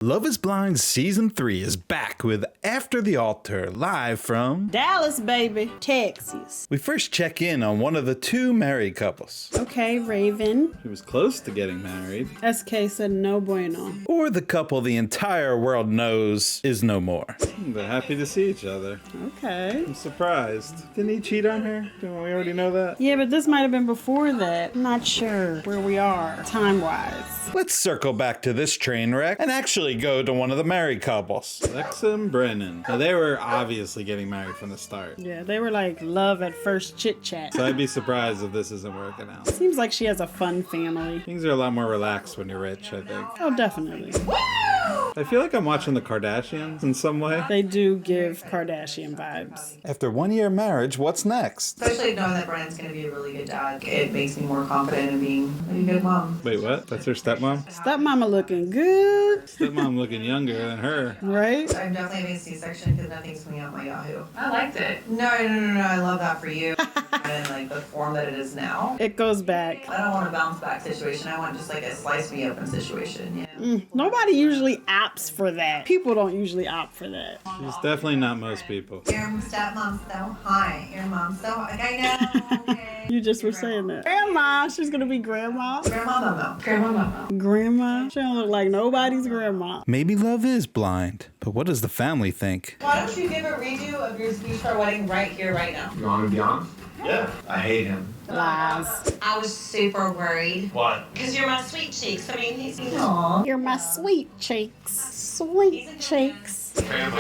Love is Blind Season 3 is back with After the Altar, live from Dallas, baby. Texas. We first check in on one of the two married couples. Okay, Raven. Who was close to getting married. SK said no bueno. Or the couple the entire world knows is no more. They're happy to see each other. Okay. I'm surprised. Didn't he cheat on her? Didn't we already know that? Yeah, but this might have been before that. I'm not sure where we are, time-wise. Let's circle back to this train wreck and actually go to one of the married couples. Lexa and Brennan. Now, they were obviously getting married from the start. Yeah, they were like love at first chit-chat. So I'd be surprised if this isn't working out. Seems like she has a fun family. Things are a lot more relaxed when you're rich, I think. Oh, definitely. I feel like I'm watching the Kardashians in some way. They do give Kardashian vibes. After 1 year marriage, what's next? Especially knowing that Brennan's going to be a really good dad, it makes me more confident in being a good mom. Wait, what? That's her stepmom? Stepmama looking good. Stepmom looking younger than her. Right? I'm definitely having a C-section because nothing's coming out my Yahoo. I liked it. No, I love that for you. And like the form that it is now. It goes back. I don't want a bounce back situation. I want just like a slice me open situation. Yeah. Nobody usually opts for that. People don't usually opt for that. She's definitely not most people. Your stepmom's so hot. Your mom's so hot. Like, I know. Okay. You just were saying that. Grandma. She's gonna be grandma. Grandma Momo. Grandma Momo. Grandma. She don't look like nobody's grandma. Maybe love is blind, but what does the family think? Why don't you give a redo of your speech for our wedding right here, right now? You want to be honest? Yeah. I hate him. Lies. I was super worried. What? Because you're my sweet cheeks. I mean, he's You're my sweet cheeks. Sweet cheeks. They have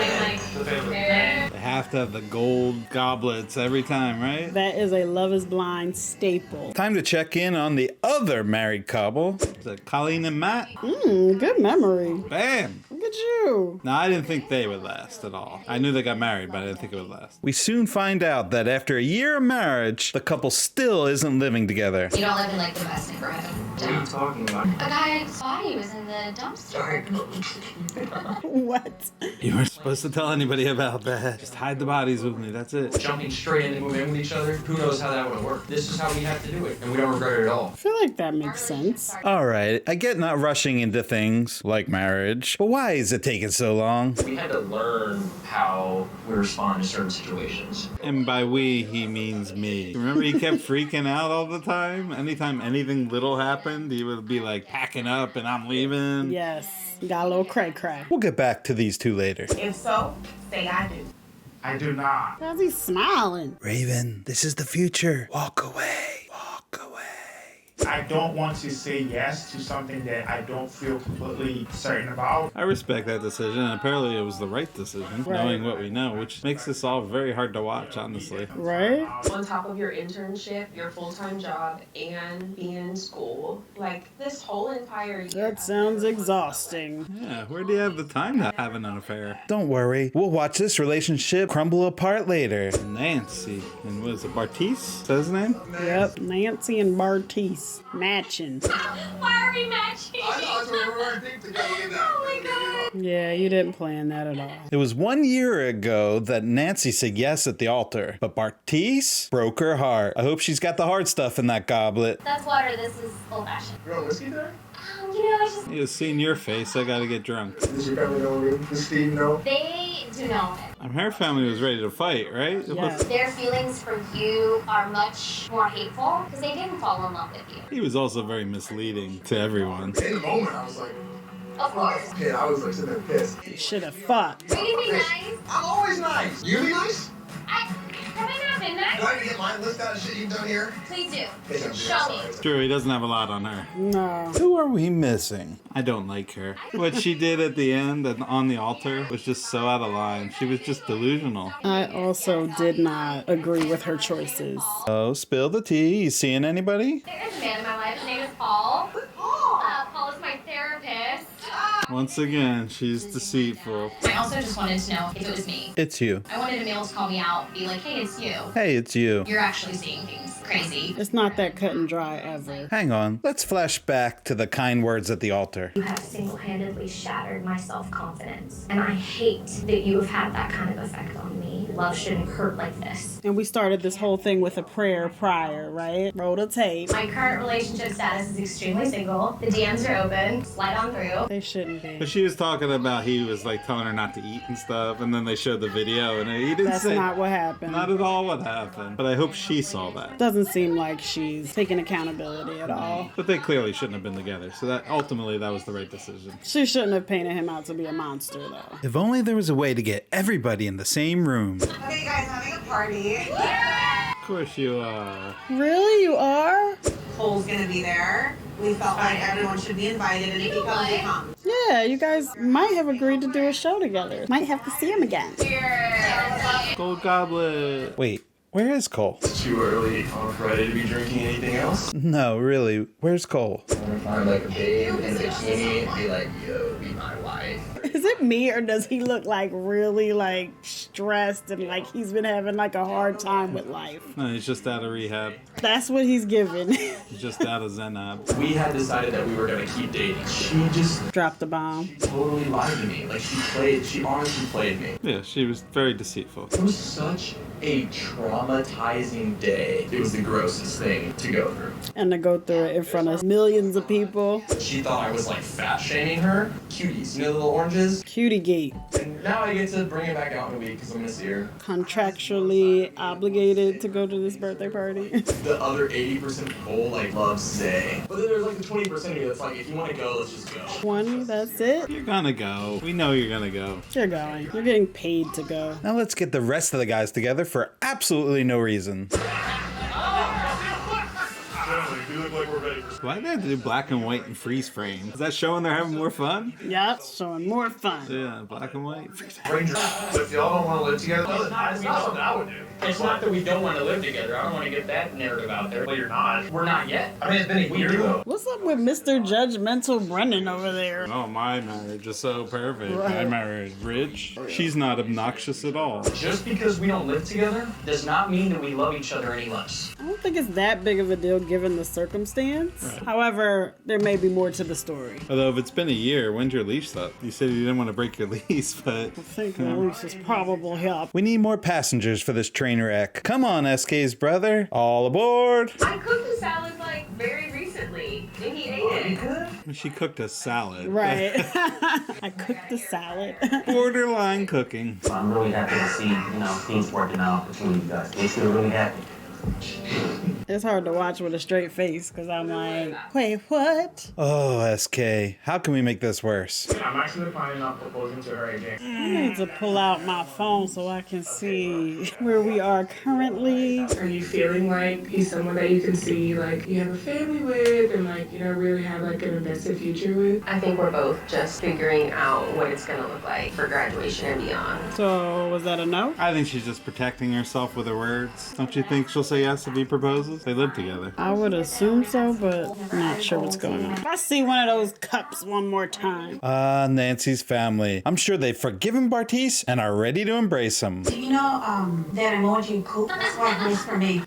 to have the gold goblets every time, right? That is a Love is Blind staple. Time to check in on the other married couple. Is it Colleen and Matt? Good memory. Bam! Look at you. No, I didn't think they would last at all. I knew they got married, but I didn't think it would last. We soon find out that after a year of marriage, the couple still isn't living together. You don't live in like the best neighborhood. What are you talking about? A guy's body was in the dumpster. What? You weren't supposed to tell anybody about that. Just hide the bodies with me, that's it. Jumping straight in and moving in with each other, who knows how that would have worked. This is how we have to do it, and we don't regret it at all. I feel like that makes sense. Alright, I get not rushing into things like marriage, but why is it taking so long? We had to learn how we respond to certain situations. And by we, he means me. Remember he kept freaking out all the time? Anytime anything little happened, he would be like packing up and I'm leaving. Yes. Got a little cray-cray. We'll get back to these two later. If so, say I do. I do not. How's he smiling? Raven, this is the future. Walk away. Walk away. I don't want to say yes to something that I don't feel completely certain about. I respect that decision, and apparently it was the right decision, knowing what we know, which makes this all very hard to watch, honestly. Right? On top of your internship, your full-time job, and being in school, like this whole entire year. That sounds exhausting. Yeah, where do you have the time to have an affair? Don't worry, we'll watch this relationship crumble apart later. Nancy, and what is it, Bartiz? Is that his name? Yep. Nancy and Bartiz. Matching. Why are we matching? Oh my god. Yeah, you didn't plan that at all. It was 1 year ago that Nancy said yes at the altar, but Bartiz broke her heart. I hope she's got the hard stuff in that goblet. That's water. This is old fashioned. You want whiskey there? I just. You seen your face, I gotta get drunk. Does your family know me? Does Steve know? They do know it. Her family was ready to fight, right? Yeah. Their feelings for you are much more hateful because they didn't fall in love with you. He was also very misleading to everyone. In the moment, I was like, Of course. yeah, I was like sitting there pissed. You should have fought. Will you be nice? I'm always nice. You be nice? Have I not been Do I nice? need to get my list out of shit you've done here? Please do. Yes, I'm Show me. sorry. True, he doesn't have a lot on her. No. Who are we missing? I don't like her. What she did at the end and on the altar was just so out of line. She was just delusional. I also did not agree with her choices. Oh, spill the tea. You seeing anybody? There is a man in my life. His name is Paul. Paul is my therapist. Once again, she's deceitful. I also just wanted to know if it was me. It's you. I wanted Emil to call me out, be like, hey, it's you. Hey, it's you. You're actually seeing things crazy. It's not that cut and dry ever. Hang on. Let's flash back to the kind words at the altar. You have single-handedly shattered my self-confidence, and I hate that you have had that kind of effect on me. Love shouldn't hurt like this. And we started this whole thing with a prayer prior, right? Roll the tape. My current relationship status is extremely single. The DMs are open. Slide on through. They shouldn't be. But she was talking about he was like telling her not to eat and stuff, and then they showed the video, and he didn't That's say not what happened. not at all what happened. But I hope she saw that. Doesn't seem like she's taking accountability at all. But they clearly shouldn't have been together, so that ultimately that was the right decision. She shouldn't have painted him out to be a monster, though. If only there was a way to get everybody in the same room. Okay, you guys having a party. Of course you are. Really? You are? Cole's gonna be there. We felt like everyone should be invited, and if he comes, he comes. Yeah, you guys might have agreed to do a show together. Might have to see him again. Gold Goblet. Wait, where is Cole? It's too early on Friday to be drinking anything else. No, really, where's Cole? I'm gonna find like a babe in a bikini and be like, yo, be my wife. Is it me or does he look like really like stressed and like he's been having like a hard time with life? No, he's just out of rehab. That's what he's given. He's just out of Zenab. We had decided that we were gonna keep dating. She just Drop the bomb. totally lied to me. Like she honestly played me. Yeah, she was very deceitful. It was such a traumatizing day. It was the grossest thing to go through. And to go through it in front of millions of people. She thought I was like fat shaming her. Cuties, you know the little oranges? Cutie gate. And now I get to bring it back out in a week because I'm gonna see her. Contractually obligated to go to this birthday party. The other 80% of Cole like loves Zay. But then there's like the 20% of you that's like, if you want to go, let's just go. 20, that's it? You're gonna go. We know you're gonna go. You're going. You're getting paid to go. Now let's get the rest of the guys together for absolutely no reason. Why do they have to do black and white and freeze frame? Is that showing they're having more fun? Yep, showing more fun. Yeah, black and white. Ranger, if y'all don't want to live together, that's not something I would do. It's not that we don't want to live together. I don't want to get that narrative out there. Well, you're not. We're not yet. I mean, it's been a year though. What's up with Mr. Judgmental Brendan over there? Oh, my marriage is so perfect. Right. My marriage rich. She's not obnoxious at all. Just because we don't live together does not mean that we love each other any less. I don't think it's that big of a deal given the circumstance. Right. However, there may be more to the story. Although if it's been a year, when's your lease up? You said you didn't want to break your lease, but I think the lease is probably up. we need more passengers for this train wreck. Come on, SK's brother. All aboard. I cooked the salad like very recently, and he ate it. She cooked a salad. Right. I cooked the salad. Borderline cooking. I'm really happy to see, things working out between you guys. They still really happy. It's hard to watch with a straight face because I'm like, wait, what? Oh, SK. How can we make this worse? I'm actually planning on proposing to her again. I need to pull out my phone so I can see where we are currently. Are you feeling like he's someone that you can see, like, you have a family with and, like, really have, like, an invested future with? I think we're both just figuring out what it's gonna look like for graduation and beyond. So, was that a no? I think she's just protecting herself with her words. Don't you think she'll say yes if he proposes? They live together. I would assume so, but I'm not sure what's going on. I see one of those cups one more time. Nancy's family. I'm sure they've forgiven Bartice and are ready to embrace him. You know, that emoji cool. That's what it is for me.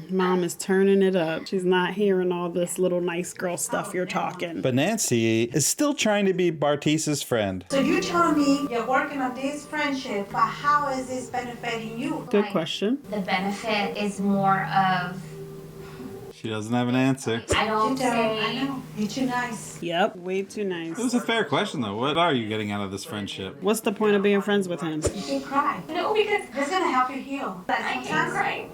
Mom is turning it up. She's not hearing all this little nice girl stuff you're talking. But Nancy is still trying to be Bartice's friend. So you telling me you're working on this friendship, but how is this benefiting you? Good question. The benefit is more of, She doesn't have an answer. I don't say. I know. You're too nice. Yep, way too nice. It was a fair question, though. What are you getting out of this friendship? What's the point of being friends with him? You should cry. No, because It's gonna help you heal. I can't cry.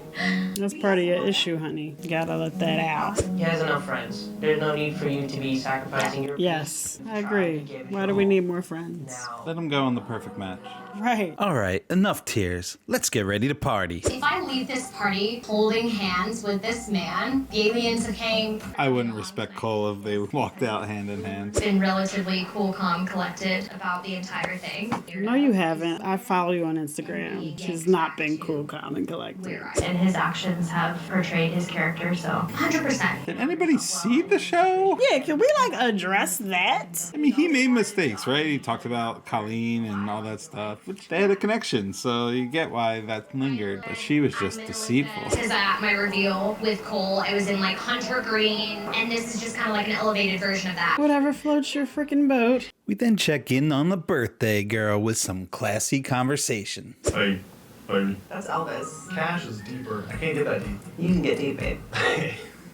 That's part of your issue, honey. You gotta let that out. He has enough friends. There's no need for you to be sacrificing your Yes, I agree. Why do we need more friends? Let him go on the perfect match. Right. All right, enough tears. Let's get ready to party. If I leave this party holding hands with this man, the aliens who came I wouldn't respect Cole if they walked out hand in hand. been relatively cool, calm, collected about the entire thing. No, you haven't. I follow you on Instagram. She's not been cool, calm, and collected. And his actions have portrayed his character, so 100%. Did anybody see the show? Yeah, can we address that? I mean, he made mistakes, right? He talked about Colleen and all that stuff, which they had a connection, so you get why that lingered. But she was just deceitful. Because at my reveal with Cole, I was in hunter green, and this is just kind of like an elevated version of that. Whatever floats your freaking boat. We then check in on the birthday girl with some classy conversation. Hey, baby. That's Elvis. Cash is deeper. I can't get that deep. You can get deep, babe.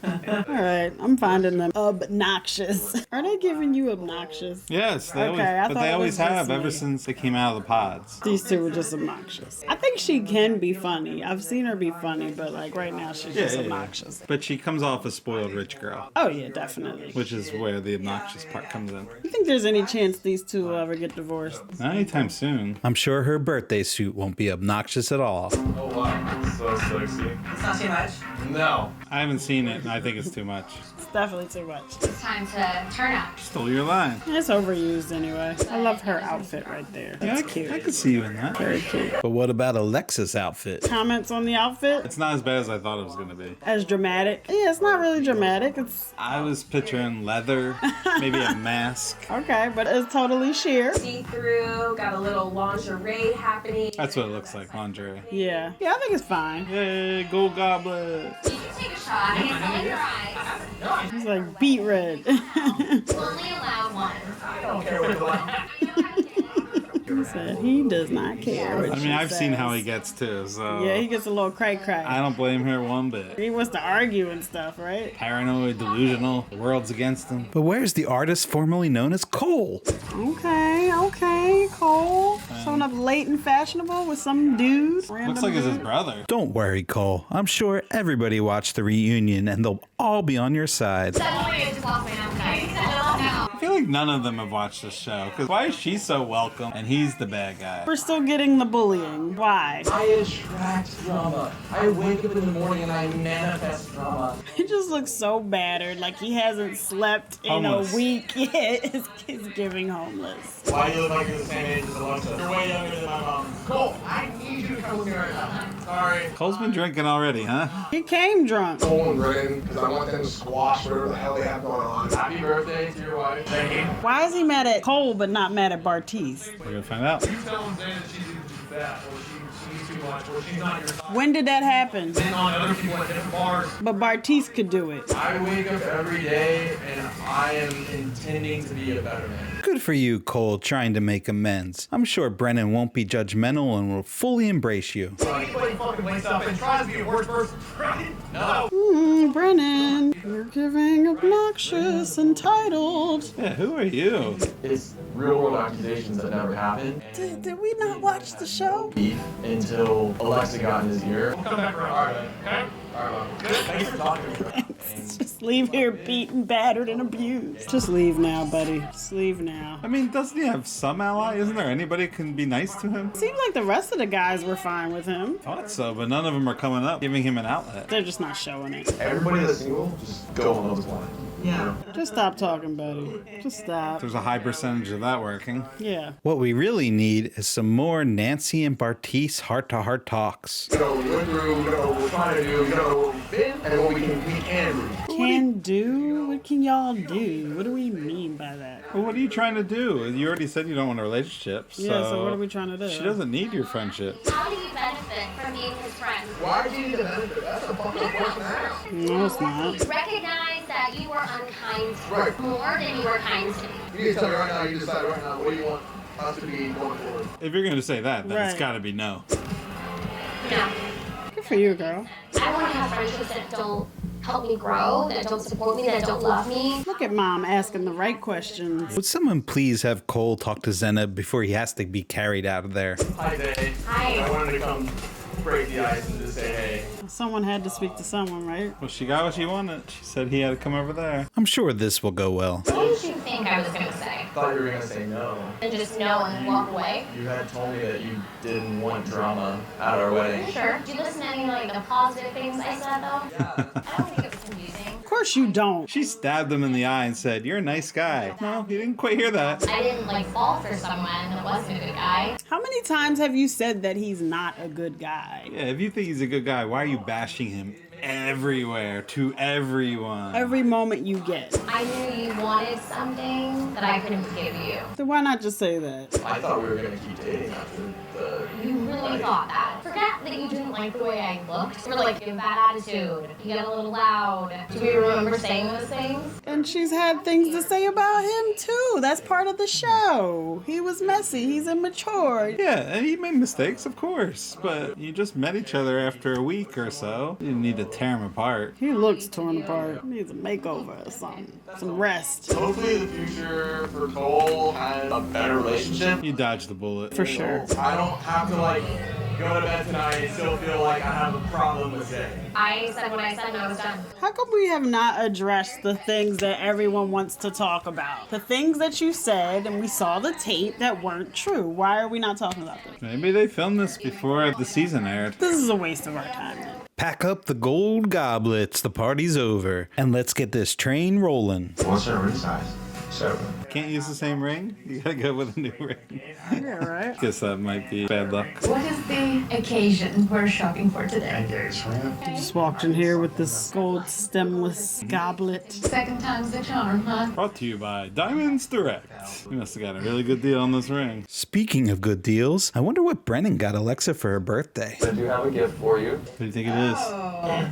Alright, I'm finding them obnoxious. Are they giving you obnoxious? Yes, they Okay, I always, but thought they it always was just have me. ever since they came out of the pods. These two were just obnoxious. I think she can be funny. I've seen her be funny, but like right now she's just obnoxious. But she comes off a spoiled rich girl. Oh yeah, definitely. Which is where the obnoxious part comes in. You think there's any chance these two will ever get divorced? Not anytime soon. I'm sure her birthday suit won't be obnoxious at all. Oh wow, so sexy. It's not too much. No. I haven't seen it, and I think it's too much. It's definitely too much. It's time to turn up. Stole your line. It's overused anyway. I love her outfit right there. Yeah, That's cute. I could see you in that. Very cute. But what about Alexa's outfit? Comments on the outfit? It's not as bad as I thought it was going to be. As dramatic? Yeah, it's not really dramatic. It's I was picturing leather, maybe a mask. okay, but it's totally sheer. See-through, got a little lingerie happening. That's what it looks like, lingerie. Yeah. Yeah, I think it's fine. Yay, gold goblet. You can take a shot. I can close your eyes. It's like beet red. Only allowed one. I don't care what the He said he does not care. I mean, I've seen how he gets too, so. Yeah, he gets a little cray-cray. I don't blame her one bit. He wants to argue and stuff, right? Paranoid, delusional, the world's against him. But where's the artist formerly known as Cole? Okay, Cole. Showing up late and fashionable with some dude. Looks like it's his brother. Don't worry, Cole. I'm sure everybody watched the reunion and they'll all be on your side. Suddenly I just lost my appetite. I feel like none of them have watched this show. Because why is she so welcome and he's the bad guy? We're still getting the bullying. Why? I attract drama. I wake up in the morning and I manifest drama. He just looks so battered, like he hasn't slept in Homeless. a week yet. He's giving homeless. Why do you look like you're the same age as Alexa? You're way younger than my mom. Cole, I need you to come with me right now. Sorry. Cole's been drinking already, huh? He came drunk. Cole and Brennan, because I want them to squash whatever the hell they have going on. Happy birthday to your wife. Thank you. Why is he mad at Cole but not mad at Bartiz? We're gonna find out. You tell him that she's fat, or she's too much, or she's not your size. When did that happen? And on other people at different bars. But Bartiz could do it. I wake up every day and I am intending to be a better man. Good for you, Cole, trying to make amends. I'm sure Brennan won't be judgmental and will fully embrace you. So anybody fucking wakes up and tries to be a worse person, right? No. Brennan, you're giving obnoxious, entitled. Yeah, who are you? It's real world accusations that never happened. Did we not watch the show? Beef until Alexa got in his ear. We'll come back around. Alright, okay? Alright, good. Thanks for talking to me. Just leave here beaten, battered, and abused. Just leave now, buddy. Just leave now. I mean, doesn't he have some ally? Isn't there anybody who can be nice to him? Seems like the rest of the guys were fine with him. Thought so, but none of them are coming up, giving him an outlet. They're just not showing it. Everybody that's single, just go on those lines. Yeah. Just stop talking, buddy. Just stop. There's a high percentage of that working. Yeah. What we really need is some more Nancy and Bartiz heart-to-heart talks. You know what we went through, you know what we're trying to do, you know what we've been, and what we can do. Can do? What can y'all do? What do we mean by that? Well, what are you trying to do? You already said you don't want a relationship, so... Yeah, so what are we trying to do? She doesn't need your friendship. How do you benefit from being his friend? Why do you need to benefit? That's a fucking question to ask. No, it's not. Recognize that you were unkind to me Right. more than you were kind to me. You need to tell me right now, you decide right now, what do you want us to be going forward? If you're going to say that, then it's Right. got to be no. No. Good for you, girl. I want to have friendships that don't help me grow, that don't support me, that don't love me. Look at Mom asking the right questions. Would someone please have Cole talk to Zena before he has to be carried out of there? Hi, Dave. Hi. I wanted to come break the ice and just say hey. Someone had to speak to someone, right? Well, she got what she wanted. She said he had to come over there. I'm sure this will go well. What did you think I was going to say? I thought you were gonna say no. And just know and walk away? You had told me that you didn't want drama at our wedding. Sure. Did you listen to any like the positive things I said though? I don't think it was confusing. Of course you don't. She stabbed him in the eye and said, "You're a nice guy." No, he didn't quite hear that. I didn't like fall for someone that wasn't a good guy. How many times have you said that he's not a good guy? Yeah, if you think he's a good guy, why are you bashing him everywhere to everyone? Every moment you get. I knew you wanted something that I couldn't give you. So why not just say that? I thought we were gonna keep dating after the... You really thought that. Forget that you didn't like the way I looked. You were like, you have a bad attitude. You get a little loud. Do we remember saying those things? And she's had things to say about him too. That's part of the show. He was messy. He's immature. Yeah, and he made mistakes, of course. But you just met each other after a week or so. You didn't need to tear him apart. He looks torn apart. He needs a makeover or something. Some rest. Hopefully the future for Cole has a better relationship. You dodged the bullet. For sure. I don't have to like go to bed tonight and still feel like I have a problem with it. I said what I said and I was done. How come we have not addressed the things that everyone wants to talk about? The things that you said and we saw the tape that weren't true. Why are we not talking about this? Maybe they filmed this before the season aired. This is a waste of our time then. Pack up the gold goblets. The party's over. And let's get this train rolling. What's your ring size? 7. Can't use the same ring? You gotta go with a new ring. Yeah, right? Guess that might be bad luck. What is the occasion we're shopping for today? Engagement. Just walked in here with this gold stemless goblet. Second time's the charm, huh? Brought to you by Diamonds Direct. We must have got a really good deal on this ring. Speaking of good deals, I wonder what Brennan got Alexa for her birthday. I do have a gift for you. What do you think it is? Oh.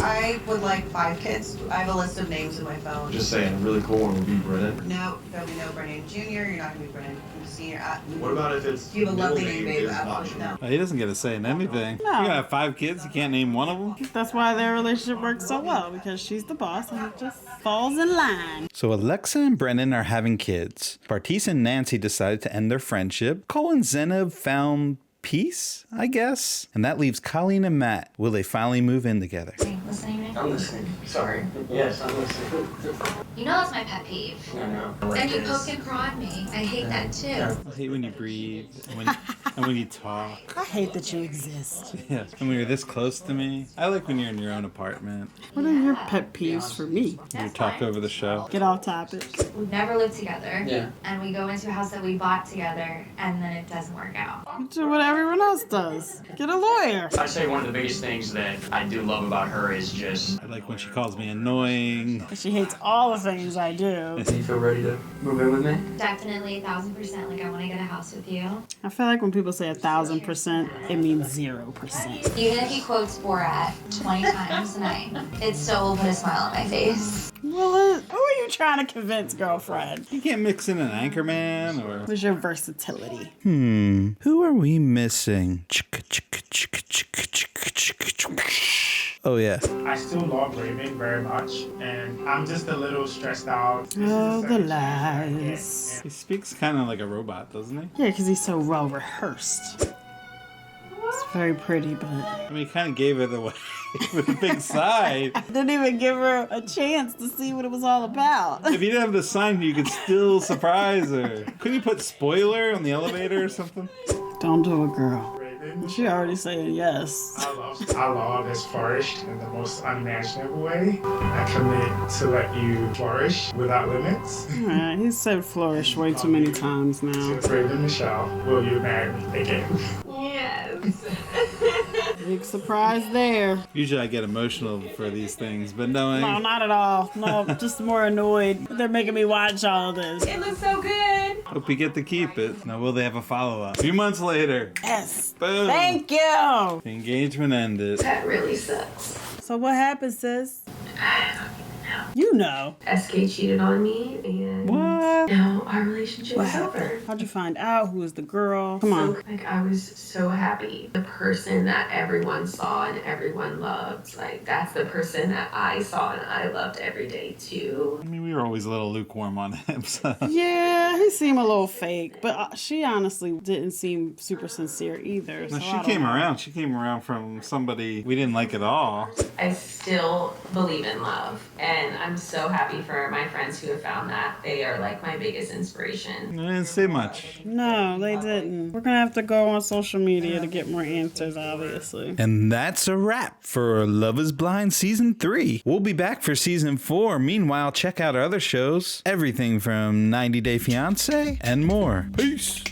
I would like 5 kids. I have a list of names in my phone. Just saying, a really cool one would be Brennan. No, there'll be no Brennan Jr. You're not gonna be Brennan Senior. What about if it's You have a lovely middle name, babe. is not Absolutely no. He doesn't get a say in anything. No. You got 5 kids, you can't name one of them? That's why their relationship works so well, because she's the boss and it just falls in line. So Alexa and Brennan are having kids. Bartice and Nancy decided to end their friendship. Cole and Zena found peace, I guess. And that leaves Colleen and Matt. Will they finally move in together? Listening? I'm listening. Sorry. Yes, I'm listening. You know that's my pet peeve. I know. And you poke and prod me. I hate that too. I hate when you breathe and when you talk. I hate that you exist. Yeah. And when you're this close to me. I like when you're in your own apartment. What are your pet peeves for me? You talk over the show. Get off topic. We've never lived together. Yeah. And we go into a house that we bought together and then it doesn't work out. You do what everyone else does. Get a lawyer. I'd say one of the biggest things that I do love about her is just... I like when she calls me annoying. She hates all the things I do. Do you feel ready to move in with me? Definitely 1,000%. Like I want to get a house with you. I feel like when people say 1,000%, it means 0%. Even if he quotes Borat 20 times a night, it still will put a smile on my face. Well, who are you trying to convince, girlfriend? You can't mix in an Anchorman or... What's your versatility? Who are we missing? Oh, yeah. I still love Raymond very much, and I'm just a little stressed out. Oh, the lies. He speaks kind of like a robot, doesn't he? Yeah, because he's so well rehearsed. It's very pretty, but... I mean, he kind of gave it away with a big sigh. Didn't even give her a chance to see what it was all about. If you didn't have the sign, you could still surprise her. Couldn't you put spoiler on the elevator or something? Don't do it, girl. She already said yes. I love has flourished in the most unimaginable way. I commit to let you flourish without limits. Alright, he's said flourish way too many times now. Raven Michelle, will you marry me again? Yes. Big surprise there. Usually I get emotional for these things, but knowing... No, not at all. No, just more annoyed. They're making me watch all of this. It looks so good. Hope you get to keep it. Now, will they have a follow-up? A few months later. Yes. Boom. Thank you. The engagement ended. That really sucks. So what happened, sis? I don't even know. You know. SK cheated on me and What? now our relationship is over. How'd you find out? Who was the girl? Come on. Like I was so happy. The person that everyone saw and everyone loved. Like that's the person that I saw and I loved every day too. I mean, we were always a little lukewarm on him, so... Yeah, he seemed a little fake, but she honestly didn't seem super sincere either. No, So she came around. She came around from somebody we didn't like at all. I still believe in love, and I'm so happy for my friends who have found that. They are like my biggest inspiration. I didn't say much. No, they didn't. We're gonna have to go on social media to get more answers, obviously. And that's a wrap for Love is Blind Season 3. We'll be back for Season 4. Meanwhile, check out our other shows. Everything from 90 Day Fiancé and more. Peace.